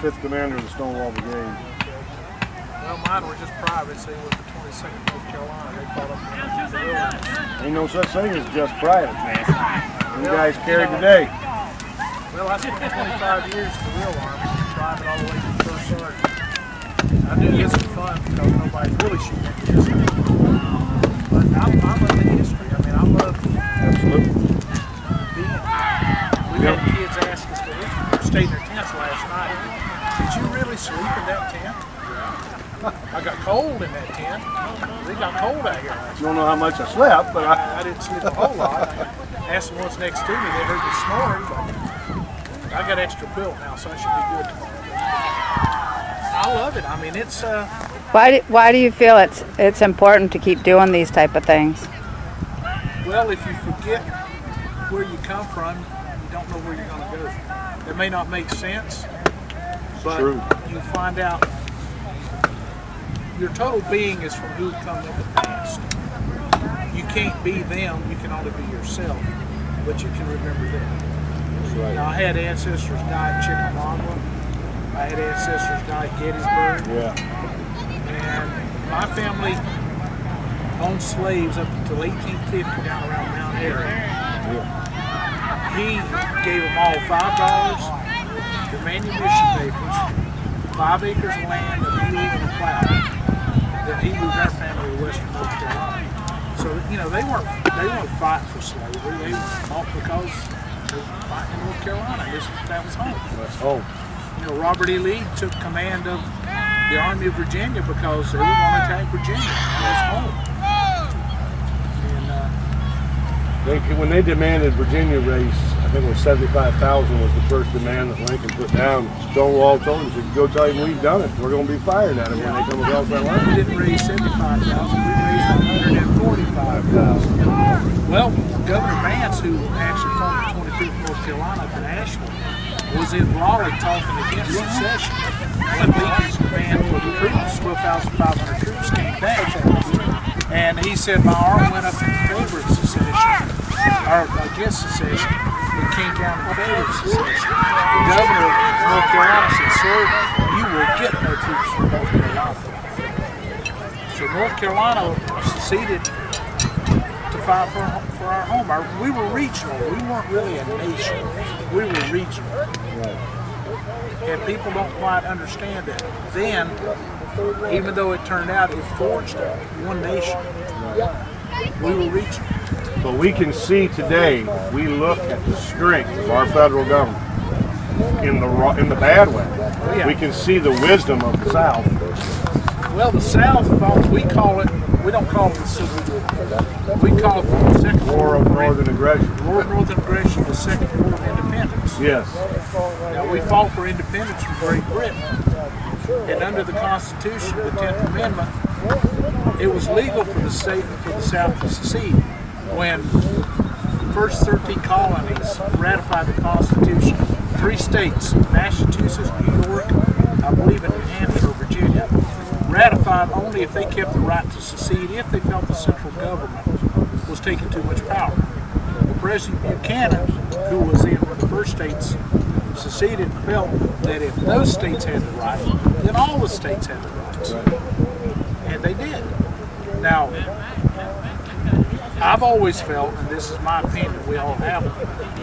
5th Commander of the Stonewall Brigade. Well, mine were just privates. They were the 22nd North Carolina. They fought up in the wilderness. Ain't no such thing as just privates, man. You guys carried the day. Well, I spent 25 years in the real army, driving all the way to the first sergeant. I knew this was fun because nobody's really shooting at this. But I love the history. I mean, I love Absolutely. being. We had kids ask us, we stayed in their tents last night. Did you really sleep in that tent? I got cold in that tent. It got cold out here. You don't know how much I slept, but I didn't sleep a whole lot. I asked the ones next to me, they heard me snoring, but I got extra quilt now, so I should be good tomorrow. I love it. I mean, it's Why do you feel it's important to keep doing these type of things? well, if you forget where you come from, you don't know where you're going to go. It may not make sense, but True. you find out your total being is from who comes in the past. You can't be them, you can only be yourself, but you can remember them. that's right. Now, I had ancestors die at Chickamauga. I had ancestors die at Gettysburg. Yeah. And my family owned slaves up until 1850 down around Mount Airy. Yeah. He gave them all $5, their manumission papers, 5 acres of land, a mule, and a plow. Then he moved our family to Western North Carolina. So they weren't fighting for slavery. They fought because they were fighting in North Carolina. That was home. That's home. Robert E. Lee took command of the Army of Virginia because they were going to attack Virginia. That was home. And When they demanded Virginia race, I think it was 75,000 was the first demand that Lincoln put down. Stonewall told him, "You go tell him we've done it. We're going to be firing at him when they come across that we line." didn't raise 75,000. We raised 145,000. Well, Governor Vance, who actually formed the 25th North Carolina up in Asheville, was in Raleigh talking against secession. When Lincoln's command for the troops, 12,500 troops, came back, and he said, my arm went up in favor of secession, or against secession. It came down in favor of secession. The governor of North Carolina said, sir, you will get no troops from North Carolina. So North Carolina seceded to fight for our home. We were regional. We weren't really a nation. We were regional. Right. And people don't quite understand that. Then, even though it turned out it forged one nation, we were regional. But we can see today, we look at the strength of our federal government in the bad way. Yeah. We can see the wisdom of the South. Well, the South, we don't call it the Civil War. We call it the Second War of Northern Aggression. War of Northern Aggression, the Second War of Independence. Yes. Now, we fought for independence from Great Britain. And under the Constitution, the 10th Amendment, it was legal for the South to secede. When the first 13 colonies ratified the Constitution, 3 states, Massachusetts, New York, I believe in New Hampshire or Virginia, ratified only if they kept the right to secede if they felt the central government was taking too much power. President Buchanan, who was in when the first states seceded, felt that if those states had the right, then all the states had the rights. And they did. Now, I've always felt, and this is my opinion, we all have it,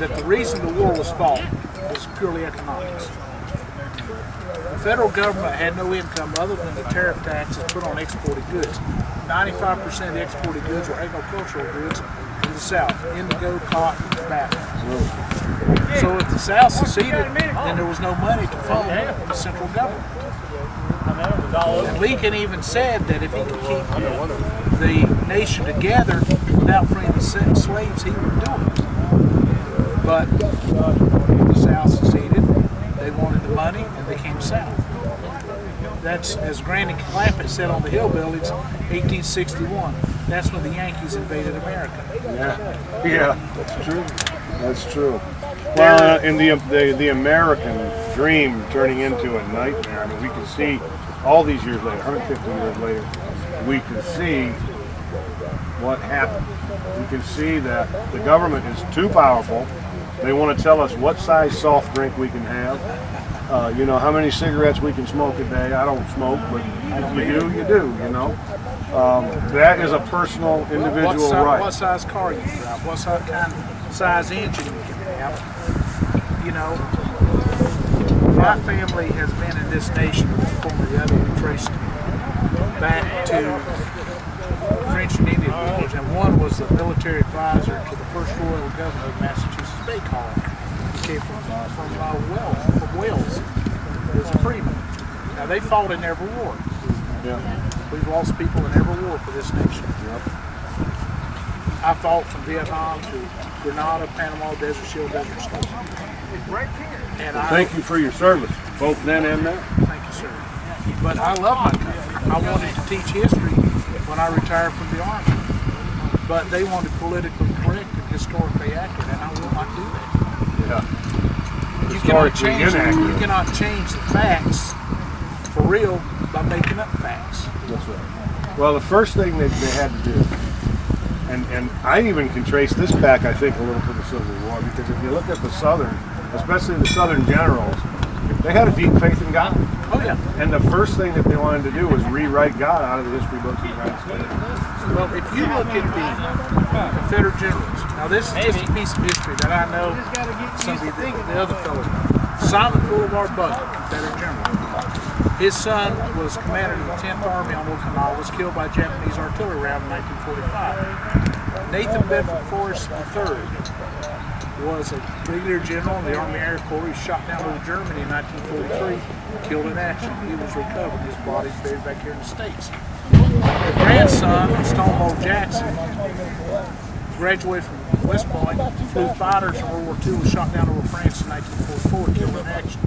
that the reason the war was fought was purely economics. The federal government had no income other than the tariff taxes put on exported goods. 95% of the exported goods were agricultural goods in the South: indigo, cotton, tobacco. So if the South seceded, then there was no money to fund the central government. And Lincoln even said that if he could keep the nation together without freeing the slaves, he would do it. But the South seceded, they wanted the money, and they came south. That's, as Granny Clampett said on the Hillbillies, 1861. That's when the Yankees invaded America. Yeah, that's true. That's true. Well, and the American dream turning into a nightmare. I mean, we can see all these years later, 150 years later, we can see what happened. We can see that the government is too powerful. They want to tell us what size soft drink we can have. You know, how many cigarettes we can smoke a day. I don't smoke, but if you do, you do, you know. That is a personal, individual right. What size car you drive, what size engine you can have. You know, my family has been in this nation from the other. We traced back to French and Indian wars, and one was the military advisor to the first Royal Governor of Massachusetts Bay Colony. He came from Wales. He was a freeman. Now they fought in every war. Yeah. We've lost people in every war for this nation. Yep. I fought from Vietnam to Grenada, Panama, Desert Shield, Desert Storm. And Thank you for your service, both then and now. Thank you, sir. But I love my country. I wanted to teach history when I retired from the Army. But they wanted politically correct and historically accurate, and I will not do that. Yeah. You cannot change the facts for real by making up facts. That's right. Well, the first thing that they had to do, and I even can trace this back, I think, a little to the Civil War, because if you look at the Southern, especially the Southern generals, they had a deep faith in God. Oh, yeah. And the first thing that they wanted to do was rewrite God out of the history books of the United States. Well, if you look at the Confederate generals, now this is just a piece of history that I know some of the other fellows know. Simon Boulevard Butler, Confederate general. His son was commander of the 10th Army on Okinawa, was killed by Japanese artillery round in 1945. Nathan Bedford Forrest III was a brigadier general in the Army Air Corps. He was shot down over Germany in 1943, killed in action. He was recovered. His body is buried back here in the States. The grandson of Stonewall Jackson graduated from West Point, flew fighters in World War II, was shot down over France in 1944, killed in action.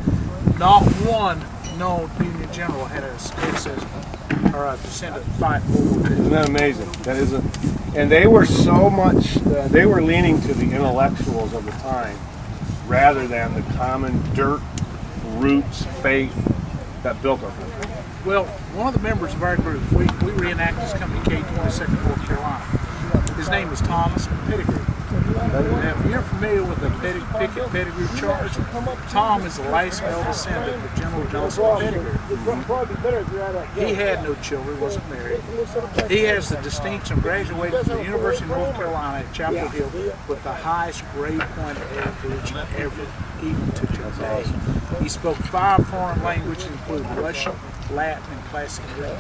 Not one known Union general had an ancestor or a descendant fight in World War II. Isn't that amazing? That is and they were so much, they were leaning to the intellectuals of the time rather than the common dirt, roots, faith that built our country. Well, one of the members of our group, we reenact this company K-22nd North Carolina. His name is Thomas Pettigrew. Now, if you're familiar with the Pickett Pettigrew charge, Tom is the last male descendant of General Joseph Pettigrew. He had no children, wasn't married. He has the distinction of graduating from the University of North Carolina at Chapel Hill with the highest grade point average ever, even to today. He spoke 5 foreign languages, including Russian, Latin, and Classic Greek.